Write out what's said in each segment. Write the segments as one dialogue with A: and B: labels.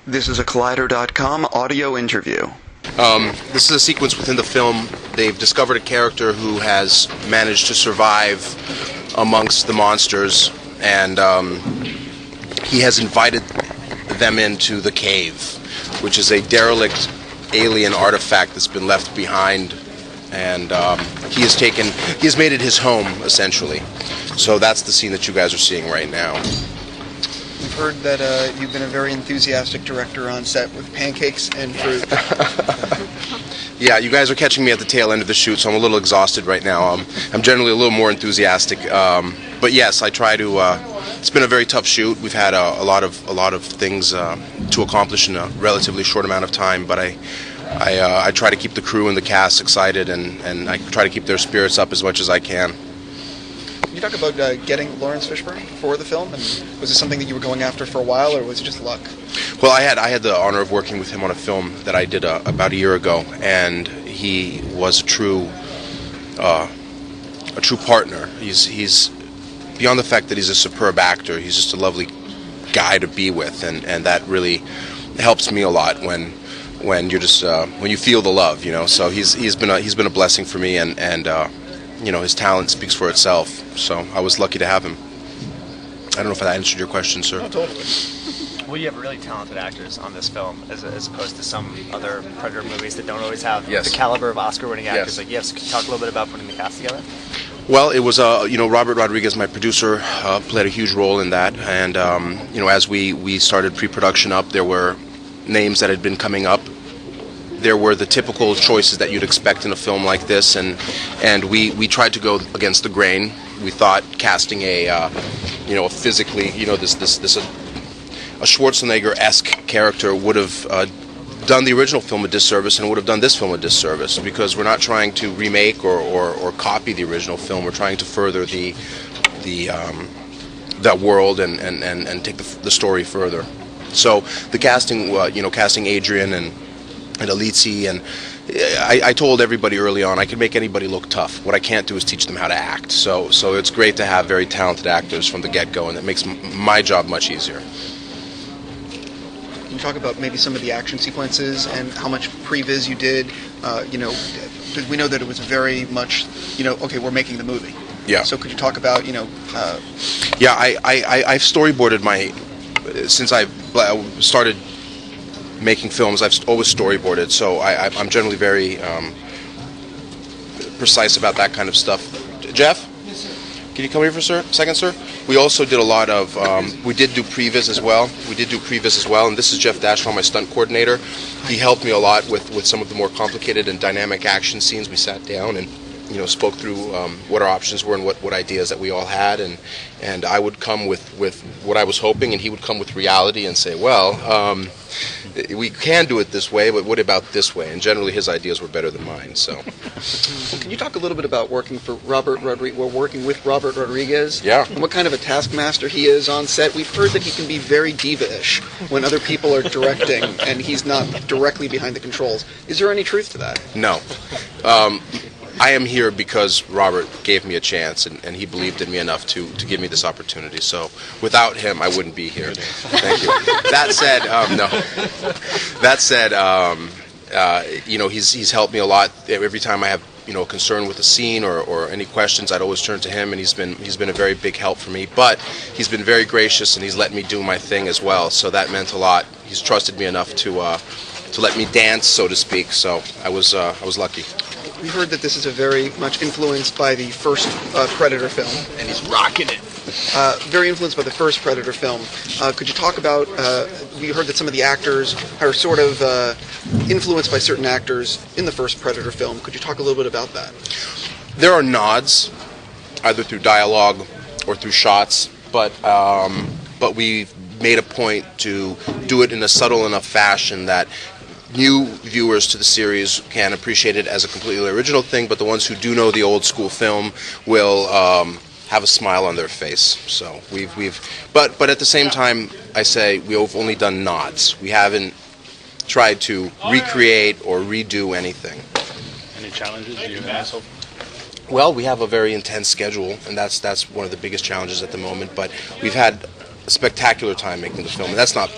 A: This is a Collider.com audio interview.
B: This is a sequence within the film. They've discovered a character who has managed to survive amongst the monsters, and he has invited them into the cave, which is a derelict alien artifact that's been left behind, and he has made it his home, essentially. So that's the scene that you guys are seeing right now.
C: We've heard that you've been a very enthusiastic director on set with pancakes and fruit.
B: Yeah, you guys are catching me at the tail end of the shoot, so I'm a little exhausted right now. I'm generally a little more enthusiastic, but yes, I try to. It's been a very tough shoot. We've had a lot of things to accomplish in a relatively short amount of time, but I try to keep the crew and the cast excited, and I try to keep their spirits up as much as I can.
C: Can you talk about getting Lawrence Fishburne for the film? And was it something that you were going after for a while, or was it just luck?
B: Well, I had the honor of working with him on a film that I did about a year ago, and he was a true partner. He's beyond the fact that he's a superb actor. He's just a lovely guy to be with, and that really helps me a lot when you're just when you feel the love, you know. So he's been a blessing for me, and you know, his talent speaks for itself. So I was lucky to have him. I don't know if that answered your question, sir.
C: Oh, totally.
D: Well, you have really talented actors on this film, as opposed to some other Predator movies that don't always have the caliber of Oscar-winning actors. Like, yes, can you talk a little bit about putting the cast together?
B: Well, it was Robert Rodriguez, my producer, played a huge role in that, and as we started pre-production up, there were names that had been coming up. There were the typical choices that you'd expect in a film like this, and we tried to go against the grain. We thought casting a physically, a Schwarzenegger-esque character would have done the original film a disservice, and would have done this film a disservice, because we're not trying to remake or copy the original film. We're trying to further that world and take the story further. So the casting, casting Adrian and Alizzi, and I told everybody early on I can make anybody look tough. What I can't do is teach them how to act. So it's great to have very talented actors from the get-go, and it makes my job much easier.
C: Can you talk about maybe some of the action sequences and how much pre-viz you did? Because we know that it was very much, okay, we're making the movie.
B: Yeah.
C: So could you talk about,
B: Yeah, I've storyboarded since I started making films. I've always storyboarded, so I'm generally very precise about that kind of stuff. Jeff? Can you come here for a second, sir? We also did a lot of, we did do previs as well. And this is Jeff Dashaw, my stunt coordinator. He helped me a lot with some of the more complicated and dynamic action scenes. We sat down and spoke through what our options were and what ideas that we all had, and I would come with what I was hoping, and he would come with reality and say, well, we can do it this way, but what about this way? And generally his ideas were better than mine. So,
C: well, can you talk a little bit about working with Robert Rodriguez?
B: Yeah.
C: And what kind of a taskmaster he is on set? We've heard that he can be very diva-ish when other people are directing and he's not directly behind the controls. Is there any truth to that?
B: No. I am here because Robert gave me a chance, and he believed in me enough to give me this opportunity. So without him, I wouldn't be here. Thank you. That said, no. That said, he's helped me a lot. Every time I have a concern with a scene or any questions, I'd always turn to him, and he's been a very big help for me. But he's been very gracious, and he's let me do my thing as well. So that meant a lot. He's trusted me enough to let me dance, so to speak. So I was lucky.
C: We heard that this is very much influenced by the first Predator film.
B: And he's rocking it.
C: Very influenced by the first Predator film. Could you talk about, we heard that some of the actors are sort of influenced by certain actors in the first Predator film. Could you talk a little bit about that?
B: There are nods, either through dialogue or through shots, but we've made a point to do it in a subtle enough fashion that new viewers to the series can appreciate it as a completely original thing, but the ones who do know the old school film will have a smile on their face. So but at the same time, I say we've only done nods. We haven't tried to recreate or redo anything.
E: Any challenges you have?
B: Well, we have a very intense schedule, and that's one of the biggest challenges at the moment. But we've had a spectacular time making the film, and that's not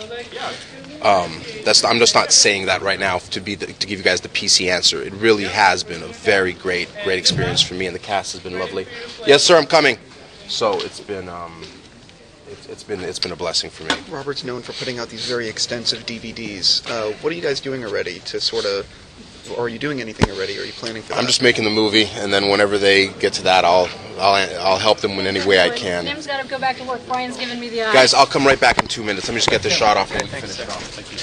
B: I'm just not saying that right now to give you guys the PC answer. It really has been a very great experience for me, and the cast has been lovely. Yes, sir, I'm coming. So it's been it's been a blessing for me.
C: Robert's known for putting out these very extensive DVDs. What are you guys doing already to sort of, or are you doing anything already? Are you planning for that?
B: I'm just making the movie, and then whenever they get to that, I'll help them in any way I can.
F: Nim's got to go back to work. Brian's giving me the eye.
B: Guys, I'll come right back in 2 minutes. Let me just get this shot off and finish it off.
E: Thank you.